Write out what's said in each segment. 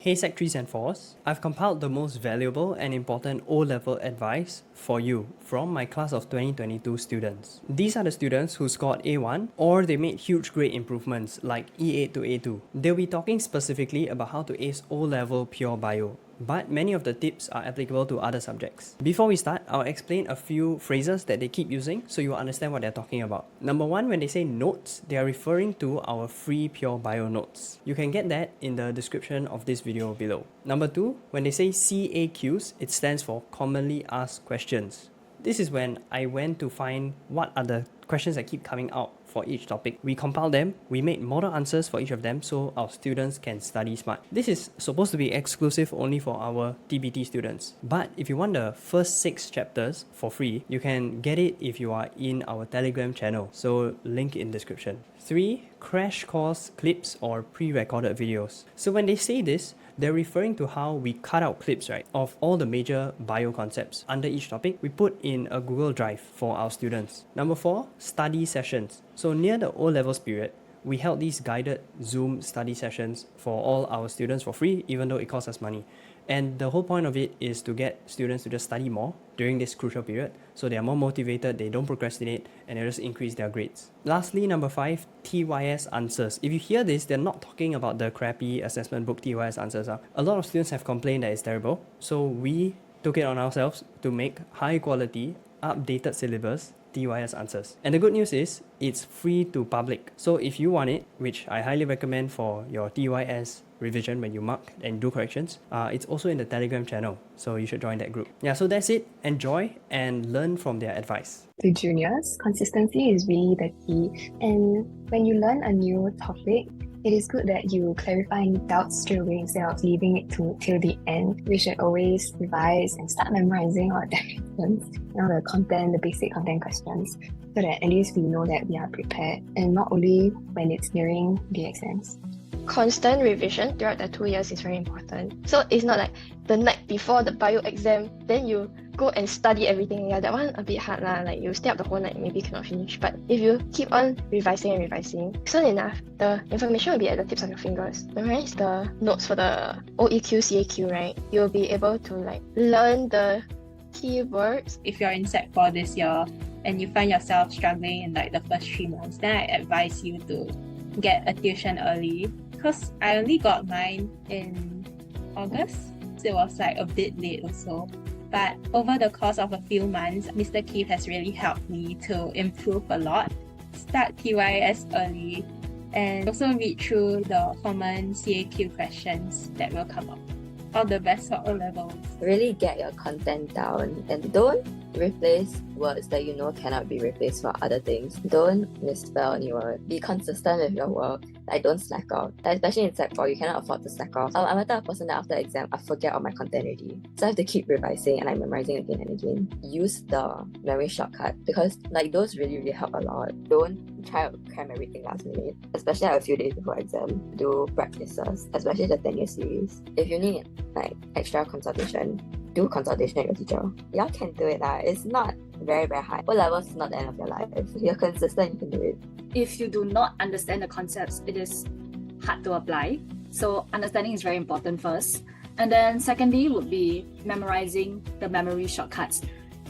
Hey Sec 3s and 4s, I've compiled the most valuable and important O-level advice for you from my class of 2022 students. These are the students who scored A1 or they made huge grade improvements like E8 to A2. They'll be talking specifically about how to ace O-level pure bio, but many of the tips are applicable to other subjects. Before we start, I'll explain a few phrases that they keep using so you will understand what they're talking about. Number one, when they say notes, they are referring to our free pure bio notes. You can get that in the description of this video below. Number two, when they say CAQs, it stands for commonly asked questions. This is when I went to find what are the questions that keep coming out for each topic. We compiled them, we made model answers for each of them so our students can study smart. This is supposed to be exclusive only for our TBT students. But if you want the first 6 chapters for free, you can get it if you are in our Telegram channel. So link in description. 3. Crash course clips or pre-recorded videos. So when they say this, they're referring to how we cut out clips, right, of all the major bio concepts under each topic. We put in a Google Drive for our students. Number 4, study sessions. So near the O-levels period, we held these guided Zoom study sessions for all our students for free, even though it costs us money. And the whole point of it is to get students to just study more during this crucial period so they are more motivated, they don't procrastinate, and they just increase their grades. Lastly, number 5, TYS answers. If you hear this, they're not talking about the crappy assessment book TYS answers. A lot of students have complained that it's terrible, so we took it on ourselves to make high quality, updated syllabus TYS answers. And the good news is, it's free to public. So if you want it, which I highly recommend for your TYS revision when you mark and do corrections, it's also in the Telegram channel, so you should join that group. Yeah, so that's it. Enjoy and learn from their advice. To juniors, consistency is really the key. And when you learn a new topic, it is good that you clarify any doubts straight away instead of leaving it till the end. We should always revise and start memorizing all the questions, the content, the basic content questions, so that at least we know that we are prepared, and not only when it's nearing the exams. Constant revision throughout the 2 years is very important. So it's not like the night before the bio exam, then you go and study everything. Yeah, that one a bit hard lah. Like you stay up the whole night, maybe cannot finish. But if you keep on revising and revising, soon enough, the information will be at the tips of your fingers. Memorize the notes for the OEQ, CAQ, right? You'll be able to like learn the keywords. If you're in Sec 4 this year and you find yourself struggling in like the first 3 months, then I advise you to get a tuition early, because I only got mine in August, so it was like a bit late also. But over the course of a few months, Mr. Keith has really helped me to improve a lot. Start TYS early and also read through the common CAQ questions that will come up. All the best for O-levels. Really get your content down and don't replace words that you know cannot be replaced for other things. Don't misspell any word. Be consistent with your work. Like, don't slack off. Especially in Sec 4, you cannot afford to slack off. I'm a type of person that after exam, I forget all my content already. So I have to keep revising and I'm memorizing again and again. Use the memory shortcut because like those really help a lot. Don't try to cram everything last minute, especially a few days before exam. Do practices, especially the 10-year series. If you need like extra consultation, do consultation with your teacher. Y'all can do it. It's not very hard. O-levels is not the end of your life. If you're consistent, you can do it. If you do not understand the concepts, it is hard to apply. So understanding is very important first. And then secondly would be memorizing the memory shortcuts.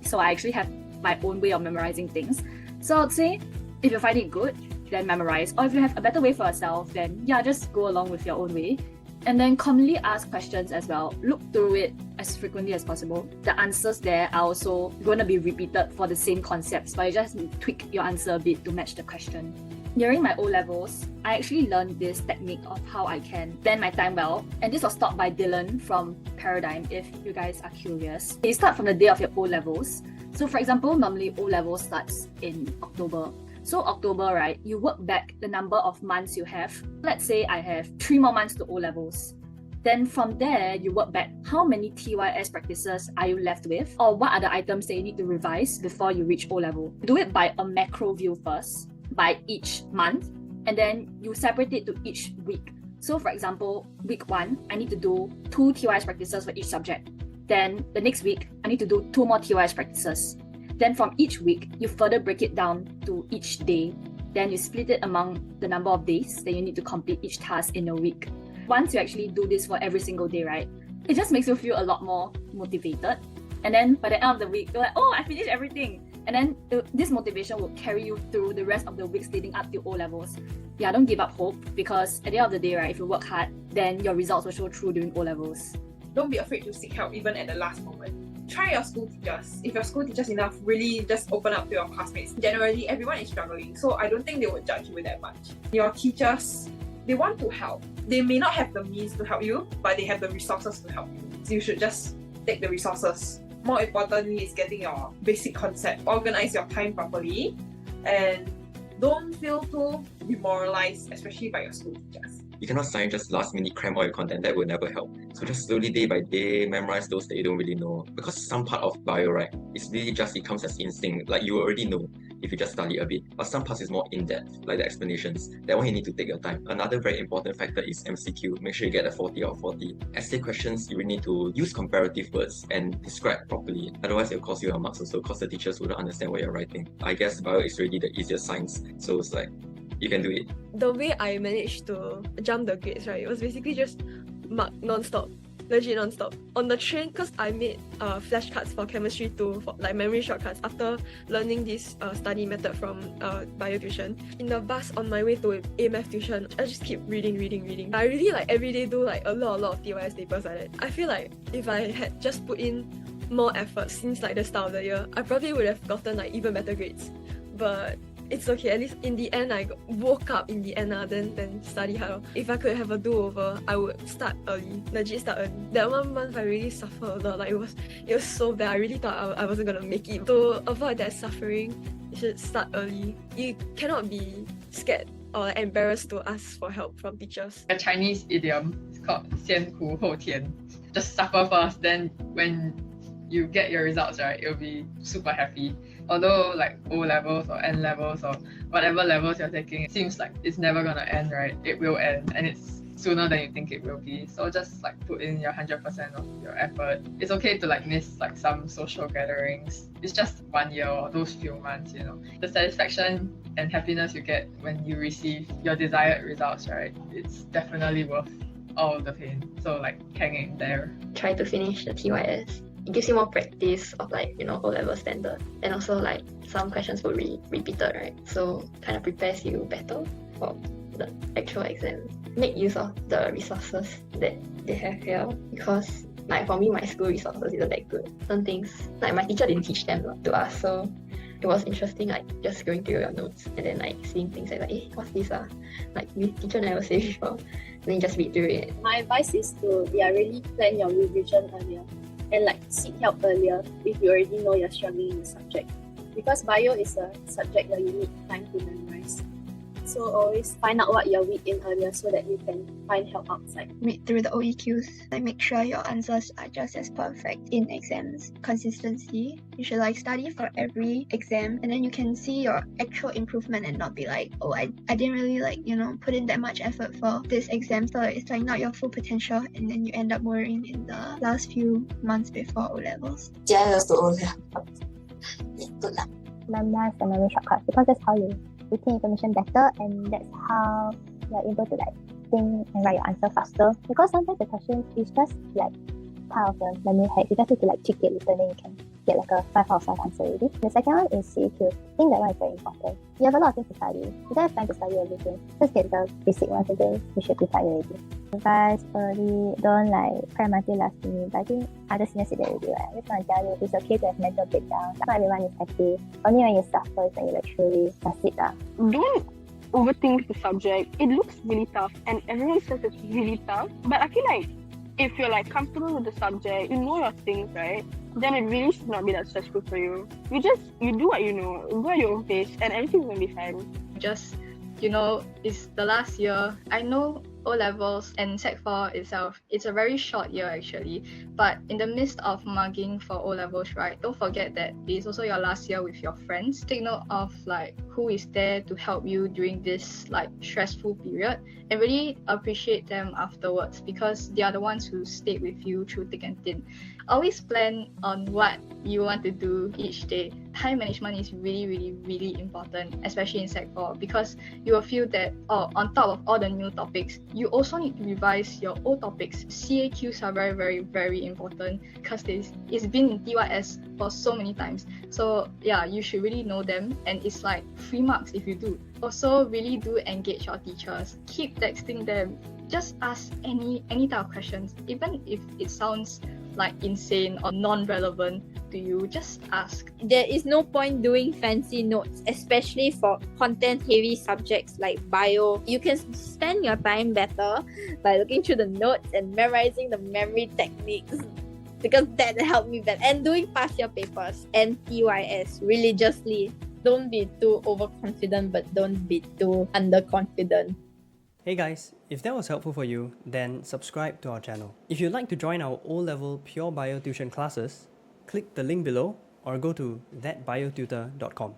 So I actually have my own way of memorizing things. So I'd say if you find it good, then memorize. Or if you have a better way for yourself, then yeah, just go along with your own way. And then commonly asked questions as well. Look through it as frequently as possible. The answers there are also going to be repeated for the same concepts, but you just tweak your answer a bit to match the question. During my O-levels, I actually learned this technique of how I can plan my time well. And this was taught by Dylan from Paradigm, if you guys are curious. You start from the day of your O-levels. So for example, normally O-levels starts in October. So October, right, you work back the number of months you have. Let's say I have 3 more months to O-levels. Then from there, you work back how many TYS practices are you left with, or what are the items that you need to revise before you reach O-level. Do it by a macro view first, by each month, and then you separate it to each week. So for example, week 1, I need to do 2 TYS practices for each subject. Then the next week, I need to do 2 more TYS practices. Then from each week, you further break it down to each day. Then you split it among the number of days that you need to complete each task in a week. once you actually do this for every single day, right, it just makes you feel a lot more motivated. And then by the end of the week, you're like, oh, I finished everything. And then this motivation will carry you through the rest of the weeks leading up to O-levels. Yeah, don't give up hope, because at the end of the day, right, if you work hard, then your results will show through during O-levels. Don't be afraid to seek help even at the last moment. Try your school teachers. If your school teachers enough, really just open up to your classmates. Generally, everyone is struggling, so I don't think they would judge you that much. Your teachers, they want to help. They may not have the means to help you, but they have the resources to help you. So you should just take the resources. More importantly is getting your basic concept. Organize your time properly and don't feel too demoralized, especially by your school teachers. You cannot sign just last minute cram all your content, that will never help. So just slowly day by day memorize those that you don't really know. Because some part of bio, right, it's really just, it comes as instinct, like you already know if you just study a bit. But some parts is more in-depth, like the explanations. That one you need to take your time. Another very important factor is MCQ. Make sure you get a 40 out of 40. Essay questions, you will need to use comparative words and describe properly. Otherwise it'll cost you your marks also, because the teachers wouldn't understand what you're writing. I guess bio is really the easiest science. So it's like, you can do it. The way I managed to jump the grades, right, it was basically just mark non-stop, legit non-stop. On the train, because I made flashcards for chemistry too, for like memory shortcuts after learning this study method from BioTuition. In the bus on my way to A-Math tuition, I just keep reading. I really like every day do like a lot of TYS papers like that. I feel like if I had just put in more effort since like the start of the year, I probably would have gotten like even better grades. But it's okay, at least in the end I woke up in the end then study hard. If I could have a do-over, I would start early, legit start early. That 1 month I really suffered a lot, like it was so bad. I really thought I wasn't gonna make it. To avoid that suffering, you should start early. You cannot be scared or embarrassed to ask for help from teachers. A Chinese idiom is called 先苦后甜. Just suffer first, then when you get your results, right, you'll be super happy. Although like O-levels or N-levels or whatever levels you're taking, it seems like it's never gonna end, right? It will end, and it's sooner than you think it will be. So just like put in your 100% of your effort. It's okay to like miss like some social gatherings. It's just 1 year or those few months, you know. The satisfaction and happiness you get when you receive your desired results, right? It's definitely worth all the pain. So like hang in there. Try to finish the TYS. It gives you more practice of like, you know, O-level standard, and also like some questions will be repeated, right? So kind of prepares you better for the actual exam. Make use of the resources that they have here, because like for me, my school resources isn't that good. Some things like my teacher didn't teach them to us, so it was interesting, like just going through your notes and then like seeing things like what's this like your teacher never say before. Then you just read through it. My advice is to really plan your revision earlier and like seek help earlier if you already know you're struggling in the subject, because bio is a subject that you need time to memorize. So always find out what you're weak in earlier so that you can find help outside. Read through the OEQs and make sure your answers are just as perfect in exams. Consistency. You should like study for every exam, and then you can see your actual improvement and not be like, oh, I didn't really like, you know, put in that much effort for this exam, so it's like not your full potential, and then you end up worrying in the last few months before O-levels. Jealous to O-levels. Good luck. Memorize the memory shortcuts, because that's how you retain information better, and that's how you're able to like think and write your answer faster. Because sometimes the questions is just like part of the memory hack. You just need to like tweak it a little, then you can get like a 5 out of 5 answer already. The second one is CAQs. I think that one is very important. You have a lot of things to study. You don't have time to study everything. Just get the basic ones and then you should be fine already. Advice early, don't like cram until last minute. But I think other seniors said that already, right? I just want to tell you, it's okay to have mental breakdowns. Not everyone is happy. Only when you suffer is when you like truly succeed. Don't overthink the subject. It looks really tough and everyone says it's really tough. But I feel like if you're like comfortable with the subject, you know your things, right? Then it really should not be that stressful for you. You do what you know, go at your own pace, and everything's gonna be fine. Just, you know, it's the last year. I know O-levels and Sec 4 itself, it's a very short year actually, but in the midst of mugging for O-levels, right, don't forget that it's also your last year with your friends. Take note of like who is there to help you during this like stressful period, and really appreciate them afterwards, because they are the ones who stayed with you through thick and thin. Always plan on what you want to do each day. time management is really important, especially in Sec 4, because you will feel that on top of all the new topics, you also need to revise your old topics. CAQs are very important because it's been in TYS for so many times. So yeah, you should really know them, and it's like free marks if you do. Also, really do engage your teachers. Keep texting them. Just ask any type of questions, even if it sounds like insane or non-relevant to you. Just ask. There is no point doing fancy notes, especially for content-heavy subjects like bio. You can spend your time better by looking through the notes and memorizing the memory techniques, because that helped me better. And doing past year papers and TYS religiously. Don't be too overconfident, but don't be too underconfident. Hey guys, if that was helpful for you, then subscribe to our channel. If you'd like to join our O-level pure bio tuition classes, click the link below or go to thatbiotutor.com.